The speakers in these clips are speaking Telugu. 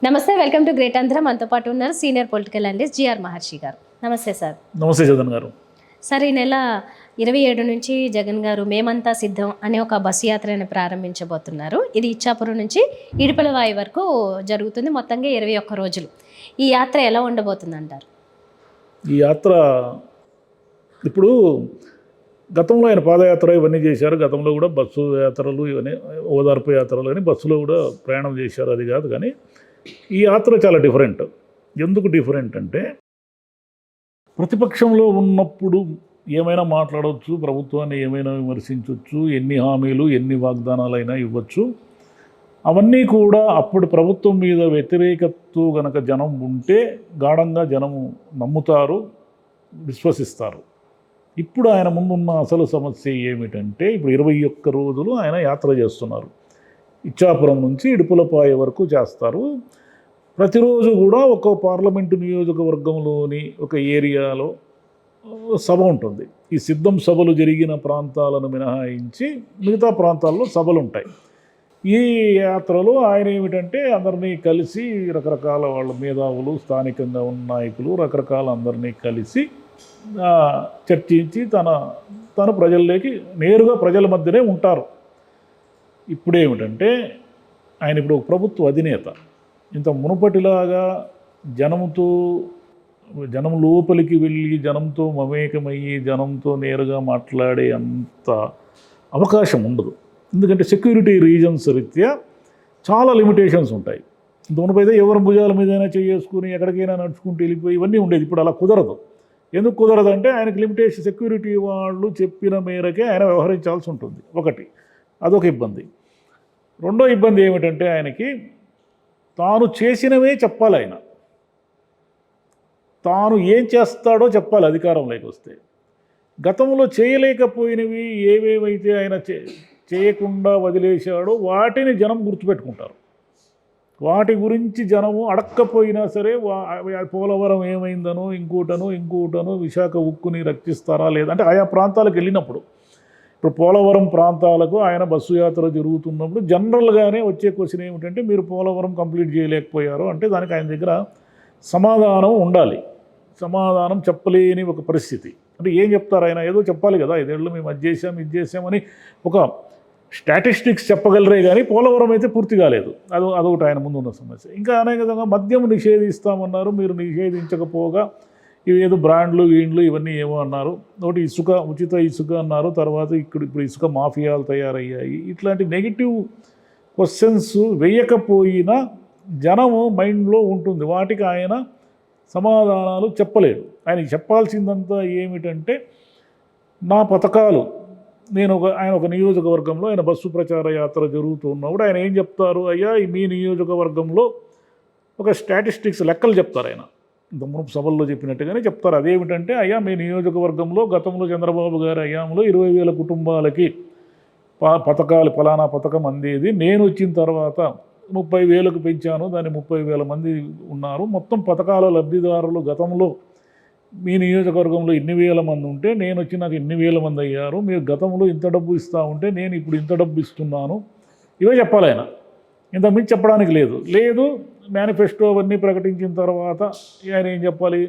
నమస్తే, వెల్కమ్ టు గ్రేట్ ఆంధ్ర. మనతో పాటు ఉన్నారు సీనియర్ పొలిటికల్ అనలిస్ట్ జిఆర్ మహర్షి గారు. నమస్తే సార్. నమస్తే జగన్ గారు. సార్, ఈ నెల 27 నుంచి జగన్ గారు మేమంతా సిద్ధం అనే ఒక బస్సు యాత్రని ప్రారంభించబోతున్నారు. ఇది ఇచ్చాపురం నుంచి ఇడుపలవాయి వరకు జరుగుతుంది. మొత్తంగా 21 రోజులు. ఈ యాత్ర ఎలా ఉండబోతుంది అంటారు? ఈ యాత్ర ఇప్పుడు గతంలో ఆయన పాదయాత్ర ఇవన్నీ చేశారు. గతంలో కూడా బస్సు యాత్రలు ఇవన్నీ ఓదార్పు యాత్రలు కానీ బస్సులో కూడా ప్రయాణం చేశారు. అది కాదు, కానీ ఈ యాత్ర చాలా డిఫరెంట్. ఎందుకు డిఫరెంట్ అంటే ప్రతిపక్షంలో ఉన్నప్పుడు ఏమైనా మాట్లాడవచ్చు, ప్రభుత్వాన్ని ఏమైనా విమర్శించవచ్చు, ఎన్ని హామీలు ఎన్ని వాగ్దానాలైనా ఇవ్వచ్చు. అవన్నీ కూడా అప్పుడు ప్రభుత్వం మీద వ్యతిరేకతతో గనక జనం ఉంటే గాఢంగా జనము నమ్ముతారు, విశ్వసిస్తారు. ఇప్పుడు ఆయన ముందున్న అసలు సమస్య ఏమిటంటే ఇప్పుడు 21 రోజులు ఆయన యాత్ర చేస్తున్నారు. ఇచ్చాపురం నుంచి ఇడుపులపాయ వరకు చేస్తారు. ప్రతిరోజు కూడా ఒక పార్లమెంటు నియోజకవర్గంలోని ఒక ఏరియాలో సభ ఉంటుంది. ఈ సిద్ధం సభలు జరిగిన ప్రాంతాలను మినహాయించి మిగతా ప్రాంతాల్లో సభలు ఉంటాయి. ఈ యాత్రలో ఆయన ఏమిటంటే అందరినీ కలిసి రకరకాల వాళ్ళ మేధావులు, స్థానికంగా ఉన్న నాయకులు, రకరకాల అందరినీ కలిసి చర్చించి తన ప్రజల్లోకి నేరుగా ప్రజల మధ్యనే ఉంటారు. ఇప్పుడేమిటంటే ఆయన ఇప్పుడు ఒక ప్రభుత్వ అధినేత. ఇంత మునుపటిలాగా జనం లోపలికి వెళ్ళి జనంతో మమేకమయ్యి జనంతో నేరుగా మాట్లాడే అంత అవకాశం ఉండదు. ఎందుకంటే సెక్యూరిటీ రీజన్స్ రీత్యా చాలా లిమిటేషన్స్ ఉంటాయి. ఇంతకుముందు ఎవరి భుజాల మీదైనా చేసుకుని ఎక్కడికైనా నడుచుకుంటూ వెళ్ళిపోయి ఇవన్నీ ఉండేది. ఇప్పుడు అలా కుదరదు. ఎందుకు కుదరదంటే ఆయనకు లిమిటేషన్, సెక్యూరిటీ వాళ్ళు చెప్పిన మేరకే ఆయన వ్యవహరించాల్సి ఉంటుంది. ఒకటి అదొక ఇబ్బంది. రెండో ఇబ్బంది ఏమిటంటే ఆయనకి తాను చేసినవే చెప్పాలి. ఆయన తాను ఏం చేస్తాడో చెప్పాలి అధికారంలోకి వస్తే. గతంలో చేయలేకపోయినవి ఏవేవైతే ఆయన చేయకుండా వదిలేశాడో వాటిని జనం గుర్తుపెట్టుకుంటారు. వాటి గురించి జనము అడక్కపోయినా సరే పోలవరం ఏమైందనో ఇంకోటనో విశాఖ ఉక్కుని రక్షిస్తారా లేదంటే ఆయా ప్రాంతాలకు వెళ్ళినప్పుడు, ఇప్పుడు పోలవరం ప్రాంతాలకు ఆయన బస్సు యాత్ర జరుగుతున్నప్పుడు జనరల్గానే వచ్చే క్వశ్చన్ ఏమిటంటే మీరు పోలవరం కంప్లీట్ చేయలేకపోయారు అంటే దానికి ఆయన దగ్గర సమాధానం ఉండాలి. సమాధానం చెప్పలేని ఒక పరిస్థితి. అంటే ఏం చెప్తారు ఆయన? ఏదో చెప్పాలి కదా, 5 ఏళ్ళు మేము అది చేసామని ఒక స్టాటిస్టిక్స్ చెప్పగలరే కానీ పోలవరం అయితే పూర్తి కాలేదు. అదొకటి ఆయన ముందు ఉన్న సమస్య. ఇంకా అనేక విధంగా మద్యం నిషేధిస్తామన్నారు, మీరు నిషేధించకపోగా ఇవి ఏదో బ్రాండ్లు వీండ్లు ఇవన్నీ ఏమో అన్నారు. ఒకటి ఇసుక, ఉచిత ఇసుక అన్నారు. తర్వాత ఇప్పుడు ఇసుక మాఫియాలు తయారయ్యాయి. ఇట్లాంటి నెగిటివ్ క్వశ్చన్స్ వేయకపోయినా జనము మైండ్లో ఉంటుంది. వాటికి ఆయన సమాధానాలు చెప్పలేడు. ఆయనకి చెప్పాల్సిందంతా ఏమిటంటే నా పథకాలు ఆయన ఒక నియోజకవర్గంలో ఆయన బస్సు ప్రచార యాత్ర జరుగుతున్నప్పుడు ఆయన ఏం చెప్తారు? అయ్యా మీ నియోజకవర్గంలో ఒక స్టాటిస్టిక్స్ లెక్కలు చెప్తారు. ఆయన ఇంత మునుపు సభల్లో చెప్పినట్టుగానే చెప్తారు. అదేమిటంటే అయ్యా మీ నియోజకవర్గంలో గతంలో చంద్రబాబు గారి హయాంలో 20,000 కుటుంబాలకి పథకాలు ఫలానా పథకం అందేది. నేను వచ్చిన తర్వాత 30,000కు పెంచాను, దాన్ని 30,000 మంది ఉన్నారు. మొత్తం పథకాల లబ్ధిదారులు గతంలో మీ నియోజకవర్గంలో ఇన్ని వేల మంది ఉంటే నేను వచ్చి నాకు ఇన్ని వేల మంది అయ్యారు. మీరు గతంలో ఇంత డబ్బు ఇస్తూ ఉంటే నేను ఇప్పుడు ఇంత డబ్బు ఇస్తున్నాను. ఇవే చెప్పాలి ఆయన. ఇంతకుమించి చెప్పడానికి లేదు. మేనిఫెస్టో అవన్నీ ప్రకటించిన తర్వాత ఆయన ఏం చెప్పాలి?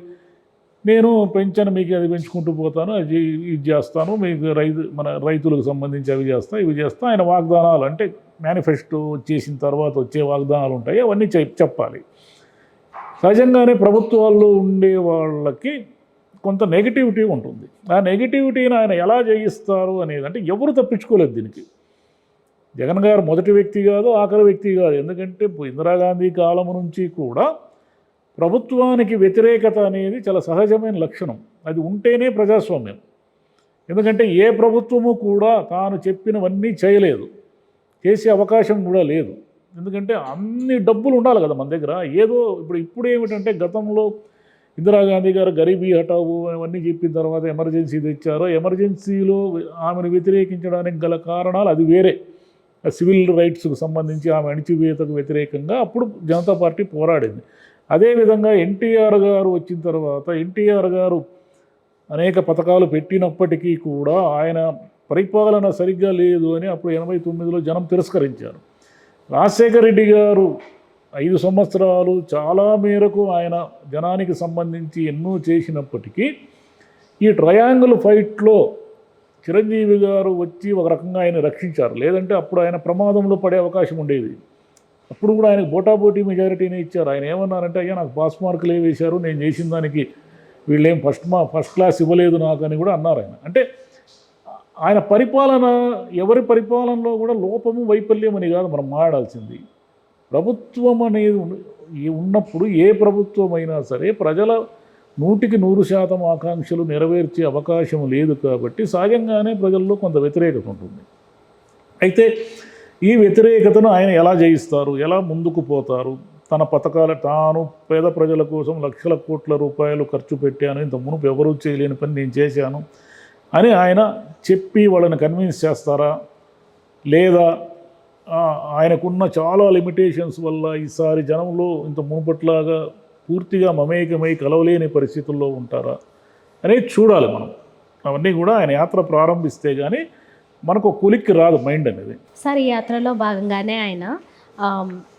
నేను పెంచాను, మీకు అది పెంచుకుంటూ పోతాను, అది ఇది చేస్తాను, మీకు రైతులకు సంబంధించి అవి చేస్తా, ఇవి చేస్తా. ఆయన వాగ్దానాలు అంటే మేనిఫెస్టో వచ్చేసిన తర్వాత వచ్చే వాగ్దానాలు ఉంటాయి, అవన్నీ చెప్పాలి. సహజంగానే ప్రభుత్వాల్లో ఉండే వాళ్ళకి కొంత నెగిటివిటీ ఉంటుంది. ఆ నెగిటివిటీని ఆయన ఎలా జయిస్తారు అనేది అంటే ఎవరు తప్పించుకోలేదు దీనికి. జగన్ గారు మొదటి వ్యక్తి కాదు, ఆఖరి వ్యక్తి కాదు. ఎందుకంటే ఇందిరాగాంధీ కాలం నుంచి కూడా ప్రభుత్వానికి వ్యతిరేకత అనేది చాలా సహజమైన లక్షణం. అది ఉంటేనే ప్రజాస్వామ్యం. ఎందుకంటే ఏ ప్రభుత్వము కూడా తాను చెప్పినవన్నీ చేయలేదు, చేసే అవకాశం కూడా లేదు. ఎందుకంటే అన్ని డబ్బులు ఉండాలి కదా మన దగ్గర. ఏదో ఇప్పుడు ఏమిటంటే గతంలో ఇందిరాగాంధీ గారు గరీబీ హఠావు అవన్నీ చెప్పిన తర్వాత ఎమర్జెన్సీ తెచ్చారు. ఎమర్జెన్సీలో ఆమెను వ్యతిరేకించడానికి గల కారణాలు అది వేరే. సివిల్ రైట్స్కు సంబంధించి ఆమె అణిచివేతకు వ్యతిరేకంగా అప్పుడు జనతా పార్టీ పోరాడింది. అదేవిధంగా ఎన్టీఆర్ గారు వచ్చిన తర్వాత ఎన్టీఆర్ గారు అనేక పథకాలు పెట్టినప్పటికీ కూడా ఆయన పరిపాలన సరిగ్గా లేదు అని అప్పుడు 89లో జనం తిరస్కరించారు. రాజశేఖర రెడ్డి గారు 5 సంవత్సరాలు చాలా మేరకు ఆయన జనానికి సంబంధించి ఎన్నో చేసినప్పటికీ ఈ ట్రయాంగిల్ ఫైట్లో చిరంజీవి గారు వచ్చి ఒక రకంగా ఆయన రక్షించారు. లేదంటే అప్పుడు ఆయన ప్రమాదంలో పడే అవకాశం ఉండేది. అప్పుడు కూడా ఆయనకు బోటాబోటీ మెజారిటీనే ఇచ్చారు. ఆయన ఏమన్నారంటే, అయ్యా నాకు పాస్ మార్కులు వేశారు, నేను చేసిన దానికి వీళ్ళేం ఫస్ట్ క్లాస్ ఇవ్వలేదు నాకు అని కూడా అన్నారు ఆయన. అంటే ఆయన పరిపాలన, ఎవరి పరిపాలనలో కూడా లోపము వైఫల్యం అని కాదు మనం మాట్లాడాల్సింది. ప్రభుత్వం అనేది ఉన్నప్పుడు ఏ ప్రభుత్వం అయినా సరే ప్రజల 100% ఆకాంక్షలు నెరవేర్చే అవకాశం లేదు కాబట్టి సహజంగానే ప్రజల్లో కొంత వ్యతిరేకత ఉంటుంది. అయితే ఈ వ్యతిరేకతను ఆయన ఎలా జయిస్తారు, ఎలా ముందుకు పోతారు, తన పథకాలు తాను పేద ప్రజల కోసం లక్షల కోట్ల రూపాయలు ఖర్చు పెట్టాను, ఇంత మునుపు ఎవరూ చేయలేని పని నేను చేశాను అని ఆయన చెప్పి వాళ్ళని కన్విన్స్ చేస్తారా, లేదా ఆయనకున్న చాలా లిమిటేషన్స్ వల్ల ఈసారి జనంలో ఇంత మునుపట్లాగా పూర్తిగా మమేకమై కలవలేని పరిస్థితుల్లో ఉంటారా అనేది చూడాలి మనం. అవన్నీ కూడా ఆయన యాత్ర ప్రారంభిస్తే కానీ మనకు కొలిక్కి రాదు మైండ్ అనేది. సార్, ఈ యాత్రలో భాగంగానే ఆయన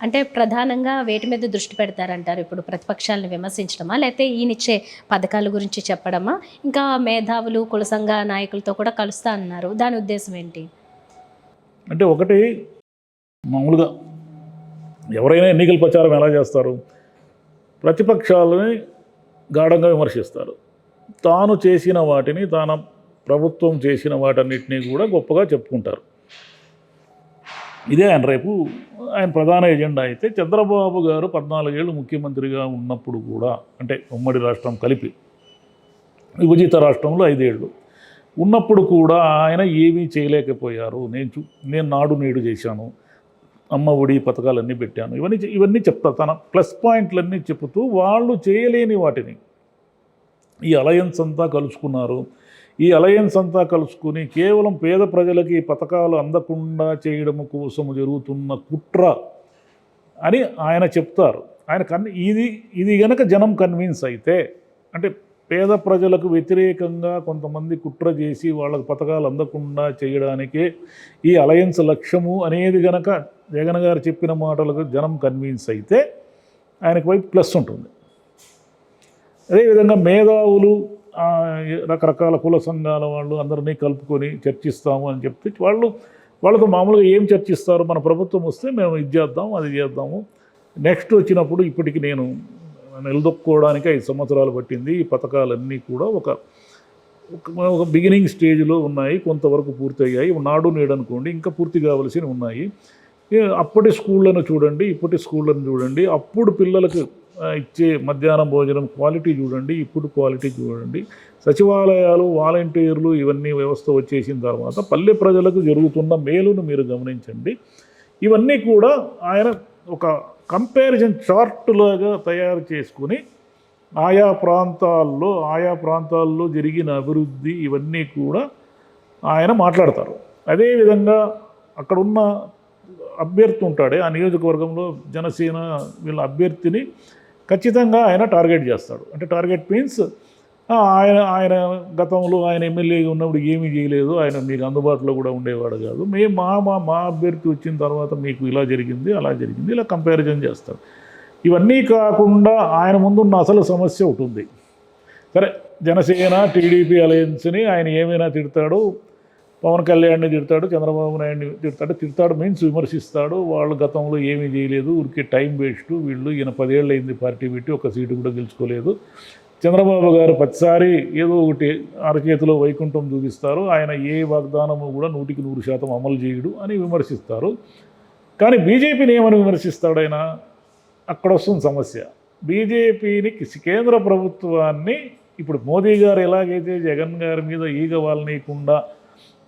అంటే ప్రధానంగా వేటి మీద దృష్టి పెడతారంటారు? ఇప్పుడు ప్రతిపక్షాలను విమర్శించడమా, లేకపోతే ఈయనిచ్చే పథకాల గురించి చెప్పడమా, ఇంకా మేధావులు కుల సంఘ నాయకులతో కూడా కలుస్తా అన్నారు, దాని ఉద్దేశం ఏంటి? అంటే ఒకటి, మామూలుగా ఎవరైనా ఎన్నికల ప్రచారం ఎలా చేస్తారు, ప్రతిపక్షాలని గాఢంగా విమర్శిస్తారు. తాను చేసిన వాటిని, తన ప్రభుత్వం చేసిన వాటన్నిటినీ కూడా గొప్పగా చెప్పుకుంటారు. ఇదే ఆయన ప్రధాన ఎజెండా. అయితే చంద్రబాబు గారు 14 ఏళ్ళు ముఖ్యమంత్రిగా ఉన్నప్పుడు కూడా, అంటే ఉమ్మడి రాష్ట్రం కలిపి విభజిత రాష్ట్రంలో 5 ఏళ్ళు ఉన్నప్పుడు కూడా ఆయన ఏమీ చేయలేకపోయారు. నేను నాడు నేడు చేశాను, అమ్మ ఒడి పథకాలన్నీ పెట్టాను, ఇవన్నీ చెప్తారు. తన ప్లస్ పాయింట్లన్నీ చెబుతూ వాళ్ళు చేయలేని వాటిని ఈ అలయన్స్ అంతా కలుసుకున్నారు. ఈ అలయన్స్ అంతా కలుసుకుని కేవలం పేద ప్రజలకి పథకాలు అందకుండా చేయడం కోసం జరుగుతున్న కుట్ర అని ఆయన చెప్తారు. ఇది గనక జనం కన్విన్స్ అయితే, అంటే పేద ప్రజలకు వ్యతిరేకంగా కొంతమంది కుట్ర చేసి వాళ్ళకి పథకాలు అందకుండా చేయడానికే ఈ అలయన్స్ లక్ష్యము అనేది గనక జగన్ గారు చెప్పిన మాటలకు జనం కన్విన్స్ అయితే ఆయనకు వైపు ప్లస్ ఉంటుంది. అదేవిధంగా మేధావులు, రకరకాల కుల సంఘాల వాళ్ళు అందరినీ కలుపుకొని చర్చిస్తాము అని చెప్తే వాళ్ళతో మామూలుగా ఏం చర్చిస్తారు, మన ప్రభుత్వం వస్తే మేము ఇది చేద్దాం అది చేద్దాము, నెక్స్ట్ వచ్చినప్పుడు ఇప్పటికి నేను నిలదొక్కుకోవడానికి 5 సంవత్సరాలు పట్టింది, ఈ పథకాలన్నీ కూడా ఒక బిగినింగ్ స్టేజ్లో ఉన్నాయి, కొంతవరకు పూర్తయ్యాయి, నాడు నేడు అనుకోండి, ఇంకా పూర్తి కావలసినవి ఉన్నాయి. అప్పటి స్కూళ్ళను చూడండి, ఇప్పటి స్కూళ్ళను చూడండి, అప్పుడు పిల్లలకు ఇచ్చే మధ్యాహ్నం భోజనం క్వాలిటీ చూడండి, ఇప్పుడు క్వాలిటీ చూడండి, సచివాలయాలు, వాలంటీర్లు ఇవన్నీ వ్యవస్థ వచ్చేసిన తర్వాత పల్లె ప్రజలకు జరుగుతున్న మేలును మీరు గమనించండి. ఇవన్నీ కూడా ఆయన ఒక కంపారిజన్ చార్ట్ లాగా తయారు చేసుకుని ఆయా ప్రాంతాల్లో జరిగిన అభివృద్ధి ఇవన్నీ కూడా ఆయన మాట్లాడతారు. అదేవిధంగా అక్కడున్న అభ్యర్థి ఉంటాడే ఆ నియోజకవర్గంలో జనసేన వీళ్ళ అభ్యర్థిని ఖచ్చితంగా ఆయన టార్గెట్ చేస్తాడు. అంటే టార్గెట్ మీన్స్ ఆయన గతంలో ఆయన ఎమ్మెల్యేగా ఉన్నప్పుడు ఏమీ చేయలేదు, ఆయన మీకు అందుబాటులో కూడా ఉండేవాడు కాదు, మేము మా అభ్యర్థి వచ్చిన తర్వాత మీకు ఇలా జరిగింది అలా జరిగింది, ఇలా కంపారిజన్ చేస్తాడు. ఇవన్నీ కాకుండా ఆయన ముందున్న అసలు సమస్య ఒకటి ఉంది. సరే, జనసేన టీడీపీ అలయన్స్ని ఆయన ఏమైనా తిడతాడు, పవన్ కళ్యాణ్ని తిడతాడు, చంద్రబాబు నాయుడిని తిడతాడు మీన్స్ విమర్శిస్తాడు. వాళ్ళు గతంలో ఏమీ చేయలేదు, ఊరికే టైం వేస్ట్, వీళ్ళు ఈయన 10 ఏళ్ళు అయింది పార్టీ పెట్టి, ఒక సీటు కూడా గెలుచుకోలేదు, చంద్రబాబు గారు ప్రతిసారి ఏదో ఒకటి అరచేతిలో వైకుంఠం చూపిస్తారు, ఆయన ఏ వాగ్దానము కూడా 100% అమలు చేయడు అని విమర్శిస్తారు. కానీ బీజేపీని ఏమని విమర్శిస్తాడు ఆయన? అక్కడ వస్తుంది సమస్య. బీజేపీని కేంద్ర ప్రభుత్వాన్ని ఇప్పుడు మోదీ గారు ఎలాగైతే జగన్ గారి మీద ఈగ వాలనీయకుండా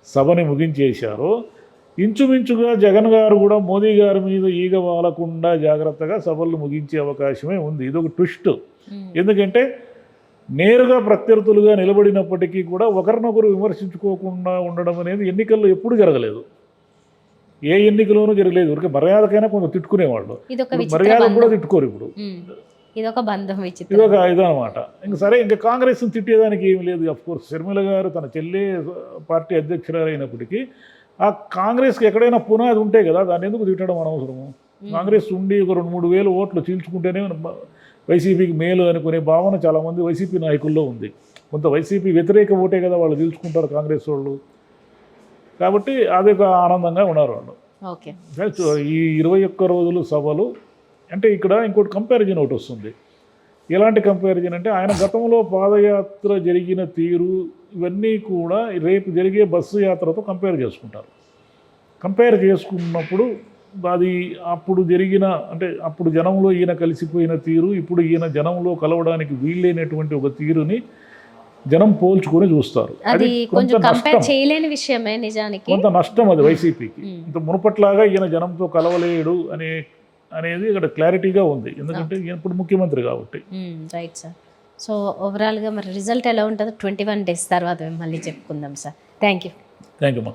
సభని ముగించేశారో, ఇంచుమించుగా జగన్ గారు కూడా మోదీ గారి మీద ఈగ వాలకుండా జాగ్రత్తగా సభలు ముగించే అవకాశమే ఉంది. ఇదొక ట్విస్ట్. ఎందుకంటే నేరుగా ప్రత్యర్థులుగా నిలబడినప్పటికీ కూడా ఒకరినొకరు విమర్శించుకోకుండా ఉండడం అనేది ఎన్నికల్లో ఎప్పుడు జరగలేదు, ఏ ఎన్నికలోనూ జరగలేదు. ఊరికే మర్యాదకైనా కొంచెం తిట్టుకునేవాళ్ళు, మర్యాద కూడా తిట్టుకోరు ఇప్పుడు. ఇదనమాట. ఇంక సరే, ఇంకా కాంగ్రెస్ని తిట్టేదానికి ఏమి లేదు. అఫ్కోర్స్ షర్మిల గారు తన చెల్లె పార్టీ అధ్యక్షురాలైనప్పటికీ ఆ కాంగ్రెస్కి ఎక్కడైనా పునాది ఉంటే కదా, దాన్ని ఎందుకు తిట్టడం అనవసరము? కాంగ్రెస్ ఉండి ఒక 2-3 వేలు ఓట్లు చీల్చుకుంటేనే వైసీపీకి మేలు అనుకునే భావన చాలామంది వైసీపీ నాయకుల్లో ఉంది. కొంత వైసీపీ వ్యతిరేక ఓటే కదా వాళ్ళు చీల్చుకుంటారు కాంగ్రెస్ వాళ్ళు, కాబట్టి అది ఒక ఆనందంగా ఉన్నారు వాళ్ళు. ఓకే. ఈ 21 రోజులు సభలు అంటే ఇక్కడ ఇంకోటి కంపారిజన్ ఒకటి వస్తుంది. ఎలాంటి కంపారిజన్ అంటే ఆయన గతంలో పాదయాత్ర జరిగిన తీరు ఇవన్నీ కూడా రేపు జరిగే బస్సు యాత్రతో కంపేర్ చేసుకుంటారు. కంపేర్ చేసుకున్నప్పుడు అది అప్పుడు జరిగిన అంటే అప్పుడు జనంలో ఈయన కలిసిపోయిన తీరు, ఇప్పుడు ఈయన జనంలో కలవడానికి వీలైనటువంటి ఒక తీరుని జనం పోల్చుకొని చూస్తారు. అది కొంచెం కంపేర్ చేయలేని విషయమే నిజానికి. కొంత నష్టం అది వైసీపీకి. ఇంత మునుపట్లాగా ఈయన జనంతో కలవలేడు అనేది ఇక్కడ క్లారిటీగా ఉంది, ఎందుకంటే ఇప్పుడు ముఖ్యమంత్రి కాబట్టి. Right sir. సో ఓవరాల్గా మరి రిజల్ట్ ఎలా ఉంటుందో 21 days తర్వాత మేము మళ్ళీ చెప్పుకుందాం sir. Thank you. Thank you అమ్మా.